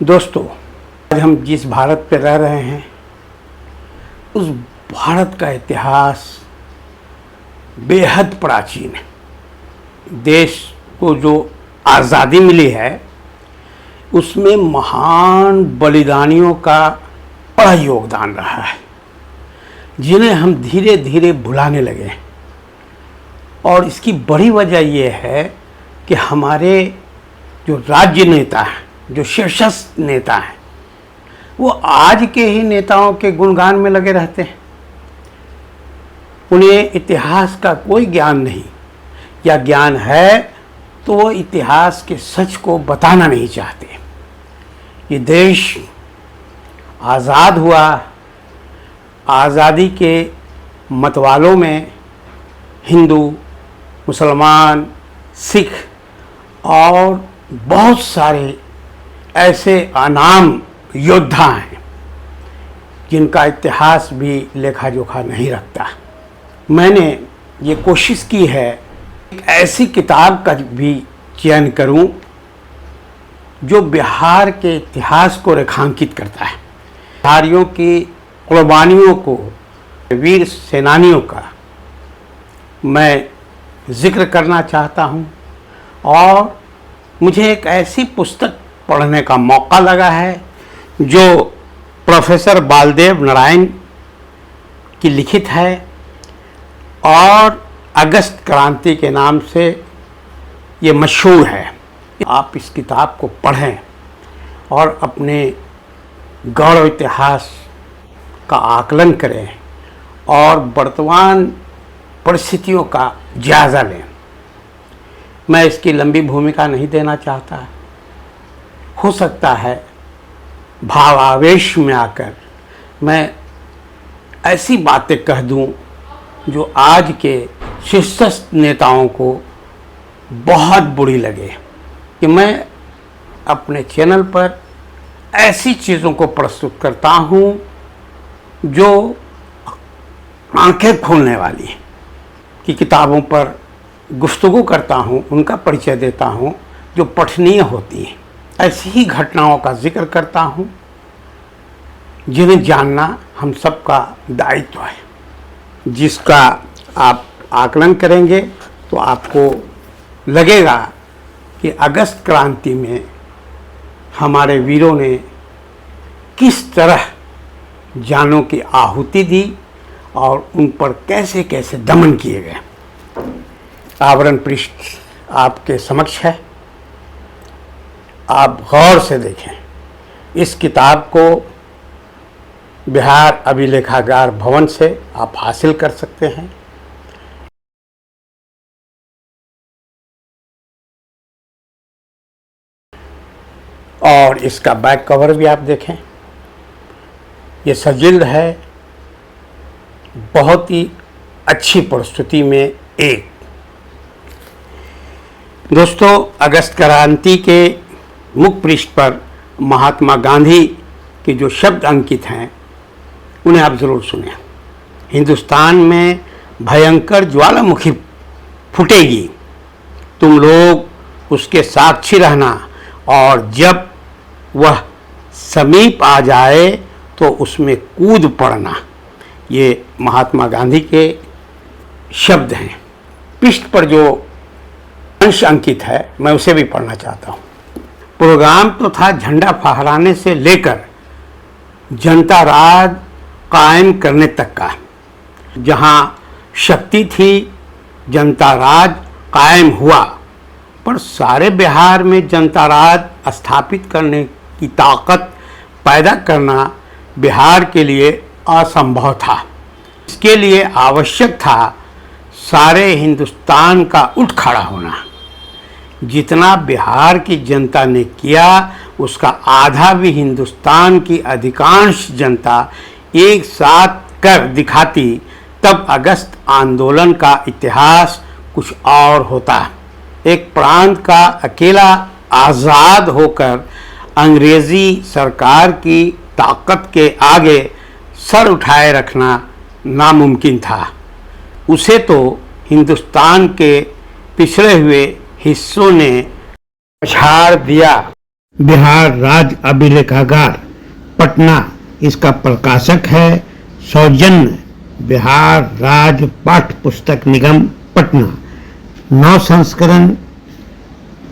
दोस्तों, आज हम जिस भारत पे रह रहे हैं उस भारत का इतिहास बेहद प्राचीन है। देश को जो आज़ादी मिली है उसमें महान बलिदानियों का बड़ा योगदान रहा है, जिन्हें हम धीरे धीरे भुलाने लगे हैं। और इसकी बड़ी वजह यह है कि हमारे जो राज्य नेता हैं, जो शीर्षस्थ नेता हैं, वो आज के ही नेताओं के गुणगान में लगे रहते हैं। उन्हें इतिहास का कोई ज्ञान नहीं, या ज्ञान है तो वो इतिहास के सच को बताना नहीं चाहते। ये देश आज़ाद हुआ, आज़ादी के मतवालों में हिंदू, मुसलमान, सिख और बहुत सारे ऐसे अनाम योद्धा हैं जिनका इतिहास भी लेखा जोखा नहीं रखता। मैंने ये कोशिश की है एक ऐसी किताब का भी चयन करूं जो बिहार के इतिहास को रेखांकित करता है, बिहारियों की कुर्बानियों को, वीर सेनानियों का मैं जिक्र करना चाहता हूं। और मुझे एक ऐसी पुस्तक पढ़ने का मौका लगा है जो प्रोफेसर बालदेव नारायण की लिखित है और अगस्त क्रांति के नाम से ये मशहूर है। आप इस किताब को पढ़ें और अपने गौरव इतिहास का आकलन करें और वर्तमान परिस्थितियों का जायज़ा लें। मैं इसकी लंबी भूमिका नहीं देना चाहता। हो सकता है भावावेश में आकर मैं ऐसी बातें कह दूं जो आज के शीर्षस्थ नेताओं को बहुत बुरी लगे कि मैं अपने चैनल पर ऐसी चीज़ों को प्रस्तुत करता हूं जो आंखें खोलने वाली हैं, कि किताबों पर गुफ्तगू करता हूं, उनका परिचय देता हूं जो पठनीय होती हैं। ऐसी ही घटनाओं का जिक्र करता हूं जिन्हें जानना हम सबका दायित्व है, जिसका आप आकलन करेंगे तो आपको लगेगा कि अगस्त क्रांति में हमारे वीरों ने किस तरह जानों की आहुति दी और उन पर कैसे कैसे दमन किए गए। आवरण पृष्ठ आपके समक्ष है, आप गौर से देखें। इस किताब को बिहार अभिलेखागार भवन से आप हासिल कर सकते हैं। और इसका बैक कवर भी आप देखें, ये सजिल्द है, बहुत ही अच्छी प्रस्तुति में एक। दोस्तों, अगस्त क्रांति के मुख पृष्ठ पर महात्मा गांधी के जो शब्द अंकित हैं उन्हें आप ज़रूर सुनें। हिंदुस्तान में भयंकर ज्वालामुखी फूटेगी, तुम लोग उसके साक्षी रहना, और जब वह समीप आ जाए तो उसमें कूद पड़ना। ये महात्मा गांधी के शब्द हैं। पृष्ठ पर जो अंश अंकित है मैं उसे भी पढ़ना चाहता हूँ। प्रोग्राम तो था झंडा फहराने से लेकर जनता राज कायम करने तक का। जहाँ शक्ति थी जनता राज कायम हुआ, पर सारे बिहार में जनता राज स्थापित करने की ताकत पैदा करना बिहार के लिए असंभव था। इसके लिए आवश्यक था सारे हिंदुस्तान का उठ खड़ा होना। जितना बिहार की जनता ने किया उसका आधा भी हिंदुस्तान की अधिकांश जनता एक साथ कर दिखाती, तब अगस्त आंदोलन का इतिहास कुछ और होता। एक प्रांत का अकेला आज़ाद होकर अंग्रेज़ी सरकार की ताकत के आगे सर उठाए रखना नामुमकिन था। उसे तो हिंदुस्तान के पिछड़े हुए हिस्सों ने पछाड़ दिया। बिहार राज्य अभिलेखागार पटना इसका प्रकाशक है। सौजन्य बिहार राज्य पाठ्य पुस्तक निगम पटना। 9 संस्करण,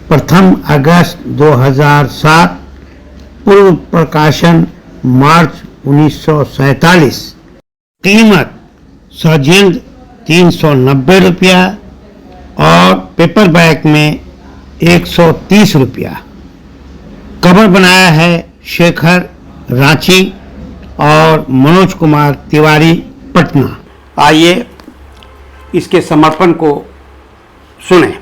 प्रथम अगस्त 2007, पूर्व प्रकाशन मार्च 1947। कीमत सौजन्य 390 रुपया और पेपरबैक में 130 रुपया। कवर बनाया है शेखर रांची और मनोज कुमार तिवारी पटना। आइए इसके समर्पण को सुने।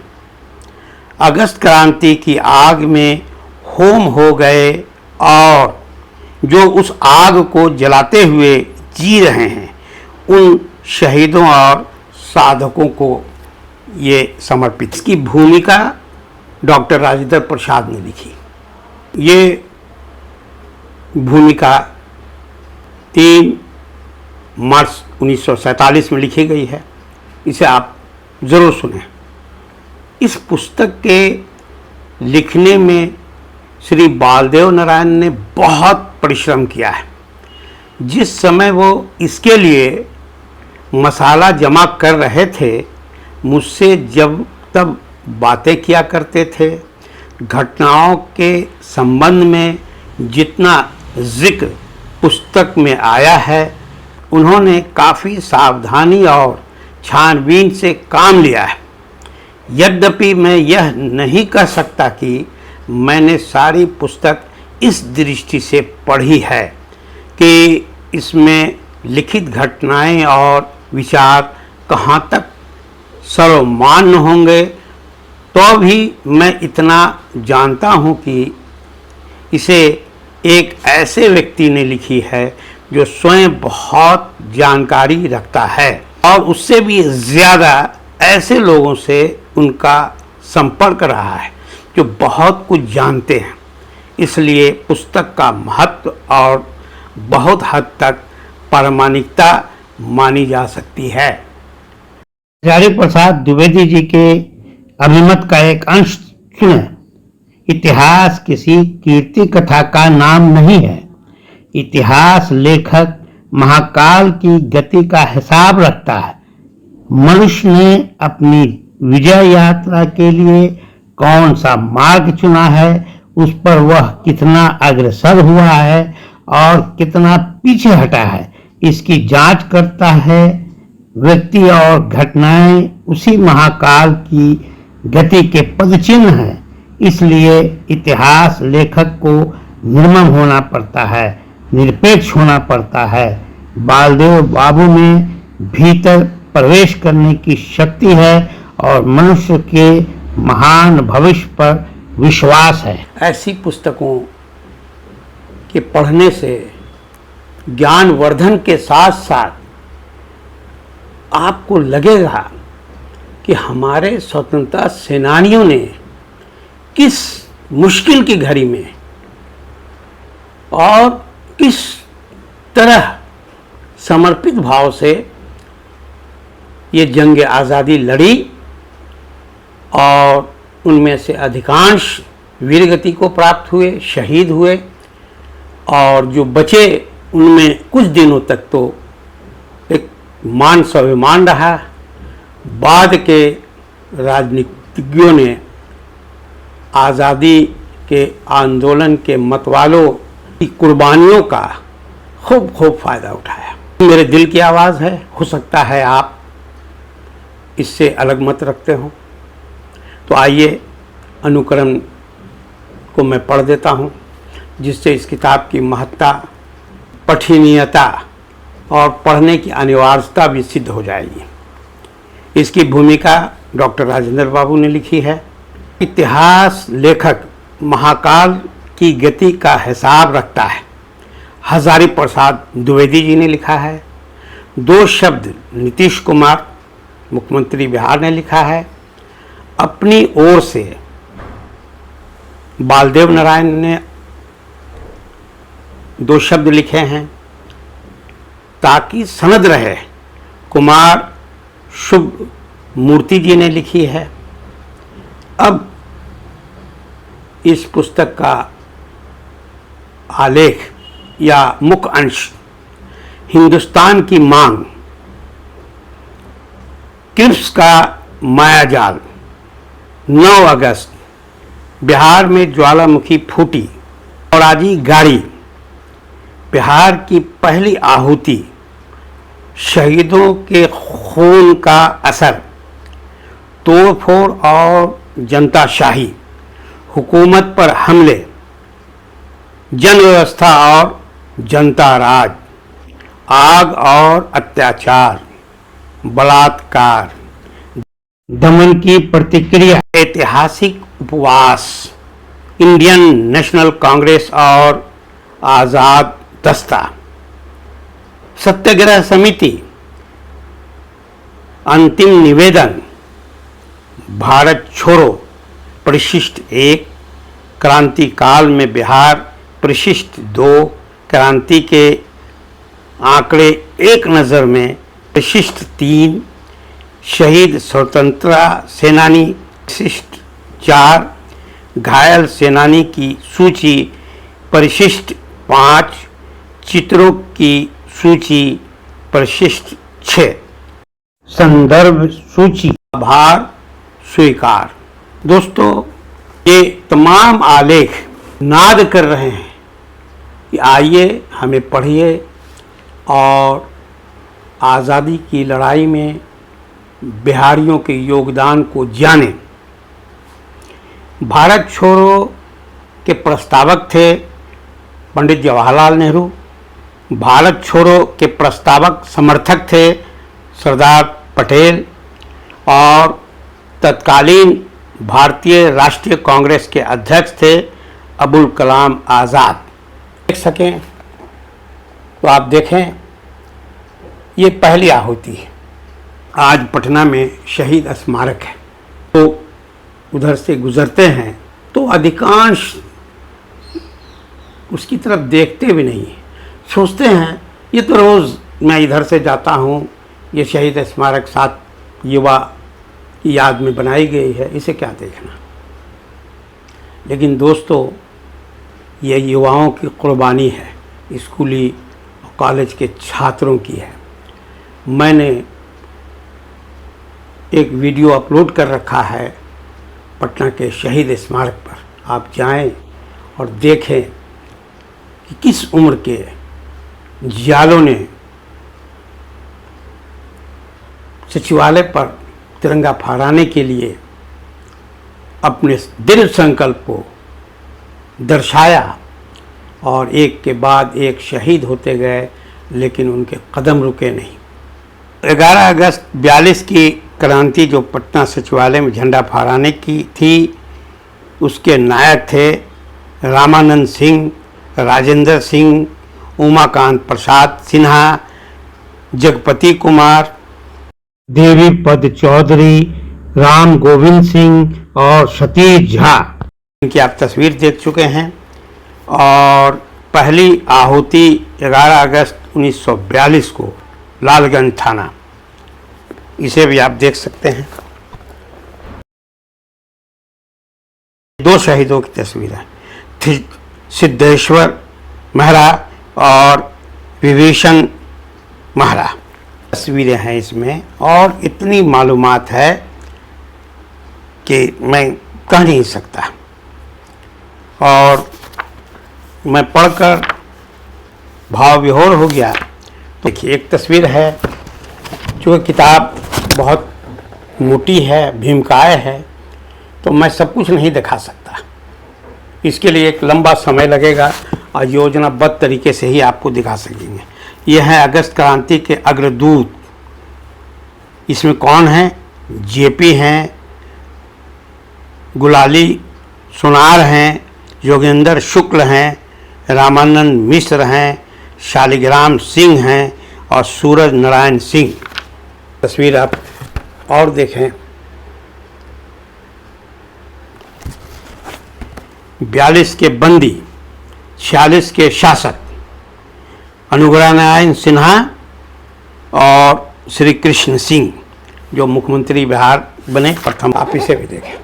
अगस्त क्रांति की आग में होम हो गए और जो उस आग को जलाते हुए जी रहे हैं, उन शहीदों और साधकों को ये समर्पित। इसकी भूमिका डॉक्टर राजेंद्र प्रसाद ने लिखी। ये भूमिका 3 मार्च 1947 में लिखी गई है। इसे आप ज़रूर सुनें। इस पुस्तक के लिखने में श्री बालदेव नारायण ने बहुत परिश्रम किया है। जिस समय वो इसके लिए मसाला जमा कर रहे थे, मुझसे जब तब बातें किया करते थे। घटनाओं के संबंध में जितना जिक्र पुस्तक में आया है, उन्होंने काफ़ी सावधानी और छानबीन से काम लिया है। यद्यपि मैं यह नहीं कह सकता कि मैंने सारी पुस्तक इस दृष्टि से पढ़ी है कि इसमें लिखित घटनाएं और विचार कहाँ तक सर्वमान्य होंगे, तो भी मैं इतना जानता हूँ कि इसे एक ऐसे व्यक्ति ने लिखी है जो स्वयं बहुत जानकारी रखता है और उससे भी ज़्यादा ऐसे लोगों से उनका संपर्क रहा है जो बहुत कुछ जानते हैं। इसलिए पुस्तक का महत्व और बहुत हद तक प्रामाणिकता मानी जा सकती है। हजारी प्रसाद द्विवेदी जी के अभिमत का एक अंश सुने। इतिहास किसी कीर्ति कथा का नाम नहीं है। इतिहास लेखक महाकाल की गति का हिसाब रखता है। मनुष्य ने अपनी विजय यात्रा के लिए कौन सा मार्ग चुना है, उस पर वह कितना अग्रसर हुआ है और कितना पीछे हटा है, इसकी जांच करता है। व्यक्ति और घटनाएं उसी महाकाल की गति के पदचिन्ह हैं। इसलिए इतिहास लेखक को निर्मम होना पड़ता है, निरपेक्ष होना पड़ता है। बालदेव बाबू में भीतर प्रवेश करने की शक्ति है और मनुष्य के महान भविष्य पर विश्वास है। ऐसी पुस्तकों के पढ़ने से ज्ञानवर्धन के साथ साथ आपको लगेगा कि हमारे स्वतंत्रता सेनानियों ने किस मुश्किल की घड़ी में और किस तरह समर्पित भाव से ये जंग आज़ादी लड़ी और उनमें से अधिकांश वीरगति को प्राप्त हुए, शहीद हुए, और जो बचे उनमें कुछ दिनों तक तो एक मान स्वाभिमान रहा। बाद के राजनीतिज्ञों ने आज़ादी के आंदोलन के मतवालों की कुर्बानियों का खूब फ़ायदा उठाया। मेरे दिल की आवाज़ है, हो सकता है आप इससे अलग मत रखते हो। तो आइए अनुक्रम को मैं पढ़ देता हूँ, जिससे इस किताब की महत्ता, पठनीयता और पढ़ने की अनिवार्यता भी सिद्ध हो जाएगी। इसकी भूमिका डॉक्टर राजेंद्र बाबू ने लिखी है। इतिहास लेखक महाकाल की गति का हिसाब रखता है, हजारी प्रसाद द्विवेदी जी ने लिखा है। 2 शब्द नीतीश कुमार मुख्यमंत्री बिहार ने लिखा है। अपनी ओर से बालदेव नारायण ने 2 शब्द लिखे हैं, ताकि सनद रहे, कुमार शुभ मूर्ति जी ने लिखी है। अब इस पुस्तक का आलेख या मुख्य अंश हिंदुस्तान की मांग, क्रिप्स का मायाजाल, 9 अगस्त बिहार में ज्वालामुखी फूटी, औराजी गाड़ी, बिहार की पहली आहुति, शहीदों के खून का असर, तोड़फोड़ और जनताशाही, हुकूमत पर हमले, जन व्यवस्था और जनता राज, आग और अत्याचार, बलात्कार, दमन की प्रतिक्रिया, ऐतिहासिक उपवास, इंडियन नेशनल कांग्रेस और आज़ाद दस्ता, सत्याग्रह समिति, अंतिम निवेदन, भारत छोड़ो, परिशिष्ट 1, क्रांति काल में बिहार, परिशिष्ट 2, क्रांति के आंकड़े एक नज़र में, परिशिष्ट 3, शहीद स्वतंत्रता सेनानी, परिशिष्ट 4, घायल सेनानी की सूची, परिशिष्ट 5, चित्रों की सूची, परिशिष्ट 6, संदर्भ सूची, आभार स्वीकार। दोस्तों, ये तमाम आलेख नाद कर रहे हैं कि आइए हमें पढ़िए और आज़ादी की लड़ाई में बिहारियों के योगदान को जानें। भारत छोड़ो के प्रस्तावक थे पंडित जवाहरलाल नेहरू। भारत छोड़ो के प्रस्तावक समर्थक थे सरदार पटेल और तत्कालीन भारतीय राष्ट्रीय कांग्रेस के अध्यक्ष थे अबुल कलाम आज़ाद। देख सकें तो आप देखें, ये पहली आहुति है। आज पटना में शहीद स्मारक है, तो उधर से गुजरते हैं तो अधिकांश उसकी तरफ देखते भी नहीं, सोचते हैं ये तो रोज़ मैं इधर से जाता हूँ, ये शहीद स्मारक 7 युवा की याद में बनाई गई है, इसे क्या देखना। लेकिन दोस्तों, ये युवाओं की कुर्बानी है, स्कूली और कॉलेज के छात्रों की है। मैंने एक वीडियो अपलोड कर रखा है पटना के शहीद स्मारक पर, आप जाएं और देखें कि किस उम्र के जियालों ने सचिवालय पर तिरंगा फहराने के लिए अपने दृढ़ संकल्प को दर्शाया और एक के बाद एक शहीद होते गए, लेकिन उनके कदम रुके नहीं। 11 अगस्त 42 की क्रांति जो पटना सचिवालय में झंडा फहराने की थी, उसके नायक थे रामानंद सिंह, राजेंद्र सिंह, उमाकांत प्रसाद सिन्हा, जगपति कुमार, देवी पद चौधरी, राम गोविंद सिंह और सतीश झा। इनकी आप तस्वीर देख चुके हैं। और पहली आहुति 11 अगस्त 1942 को लालगंज थाना, इसे भी आप देख सकते हैं। 2 शहीदों की तस्वीर है, सिद्धेश्वर महरा और विभीषण महरा, तस्वीरें हैं इसमें। और इतनी मालूमात है कि मैं कह नहीं सकता, और मैं पढ़कर भाव विभोर हो गया। तो देखिए, एक तस्वीर है, जो किताब बहुत मोटी है, भीमकाय है, तो मैं सब कुछ नहीं दिखा सकता, इसके लिए एक लंबा समय लगेगा और योजनाबद्ध तरीके से ही आपको दिखा सकेंगे। ये हैं अगस्त क्रांति के अग्रदूत। इसमें कौन हैं? जेपी हैं, गुलाली सुनार हैं, योगेंद्र शुक्ल हैं, रामानंद मिश्र हैं, शालिग्राम सिंह हैं और सूरज नारायण सिंह। तस्वीर आप और देखें। 42 के बंदी, 46 के शासक, अनुग्रह नारायण सिन्हा और श्री कृष्ण सिंह, जो मुख्यमंत्री बिहार बने प्रथम। आप इसे भी देखें।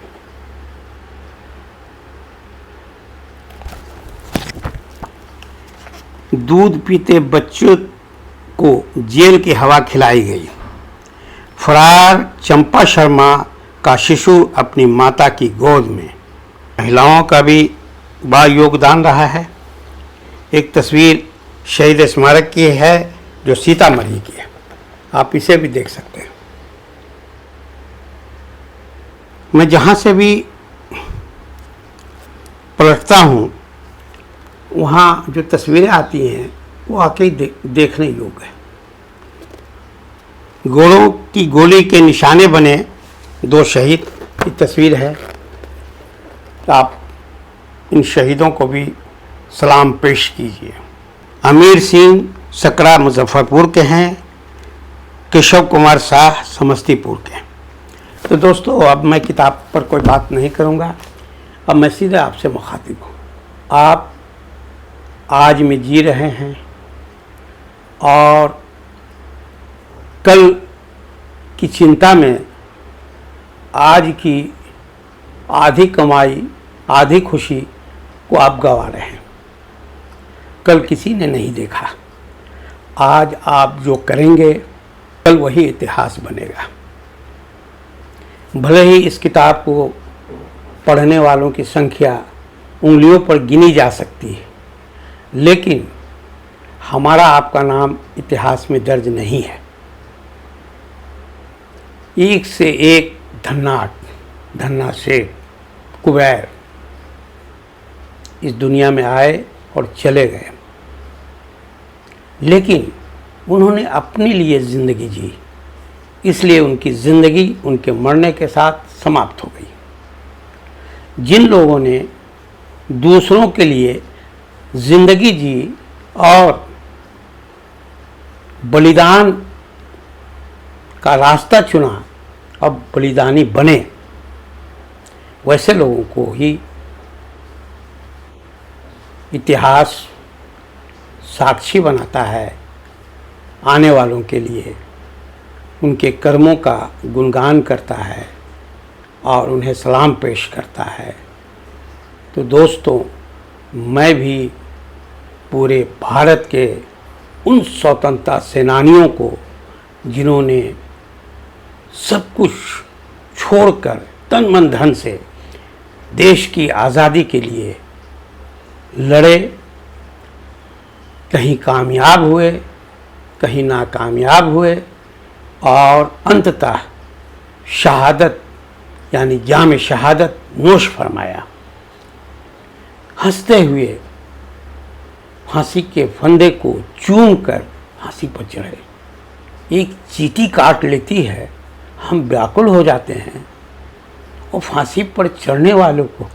दूध पीते बच्चों को जेल की हवा खिलाई गई। फरार चंपा शर्मा का शिशु अपनी माता की गोद में। महिलाओं का भी बड़ा योगदान रहा है। एक तस्वीर शहीद स्मारक की है जो सीतामढ़ी की है, आप इसे भी देख सकते हैं। मैं जहाँ से भी पलटता हूँ वहाँ जो तस्वीरें आती हैं वो वाकई देखने योग्य है। घोड़ों की गोली के निशाने बने 2 शहीद की तस्वीर है। आप इन शहीदों को भी सलाम पेश कीजिए। अमीर सिंह सकरा मुजफ्फरपुर के हैं, केशव कुमार शाह समस्तीपुर के। तो दोस्तों, अब मैं किताब पर कोई बात नहीं करूँगा, अब मैं सीधे आपसे मुखातिब हूँ। आप आज में जी रहे हैं और कल की चिंता में आज की आधी कमाई, आधी खुशी को आप गंवा रहे हैं। कल किसी ने नहीं देखा, आज आप जो करेंगे कल वही इतिहास बनेगा। भले ही इस किताब को पढ़ने वालों की संख्या उंगलियों पर गिनी जा सकती है, लेकिन हमारा आपका नाम इतिहास में दर्ज नहीं है। एक से एक धन्ना शेख, कुबैर इस दुनिया में आए और चले गए, लेकिन उन्होंने अपने लिए ज़िंदगी जी, इसलिए उनकी ज़िंदगी उनके मरने के साथ समाप्त हो गई। जिन लोगों ने दूसरों के लिए ज़िंदगी जी और बलिदान का रास्ता चुना और बलिदानी बने, वैसे लोगों को ही इतिहास साक्षी बनाता है, आने वालों के लिए उनके कर्मों का गुणगान करता है और उन्हें सलाम पेश करता है। तो दोस्तों, मैं भी पूरे भारत के उन स्वतंत्रता सेनानियों को जिन्होंने सब कुछ छोड़कर तन मन धन से देश की आज़ादी के लिए लड़े, कहीं कामयाब हुए, कहीं नाकामयाब हुए और अंततः शहादत यानी जाम शहादत नोश फरमाया। हंसते हुए फांसी के फंदे को चूम कर फांसी पर चढ़े। एक चींटी काट लेती है, हम व्याकुल हो जाते हैं, और फांसी पर चढ़ने वालों को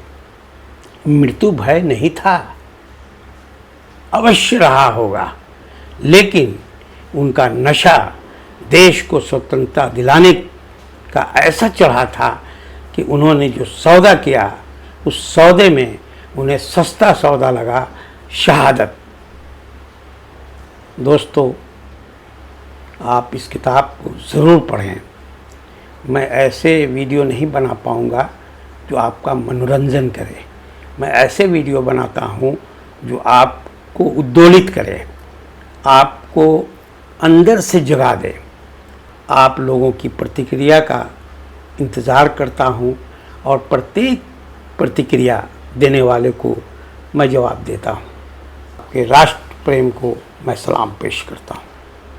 मृत्यु भय नहीं था, अवश्य रहा होगा, लेकिन उनका नशा देश को स्वतंत्रता दिलाने का ऐसा चढ़ा था कि उन्होंने जो सौदा किया उस सौदे में उन्हें सस्ता सौदा लगा, शहादत। दोस्तों, आप इस किताब को ज़रूर पढ़ें। मैं ऐसे वीडियो नहीं बना पाऊँगा जो आपका मनोरंजन करे। मैं ऐसे वीडियो बनाता हूँ जो आपको उद्दोलित करे, आपको अंदर से जगा दे। आप लोगों की प्रतिक्रिया का इंतज़ार करता हूँ और प्रत्येक प्रतिक्रिया देने वाले को मैं जवाब देता हूँ। कि राष्ट्र प्रेम को मैं सलाम पेश करता हूँ।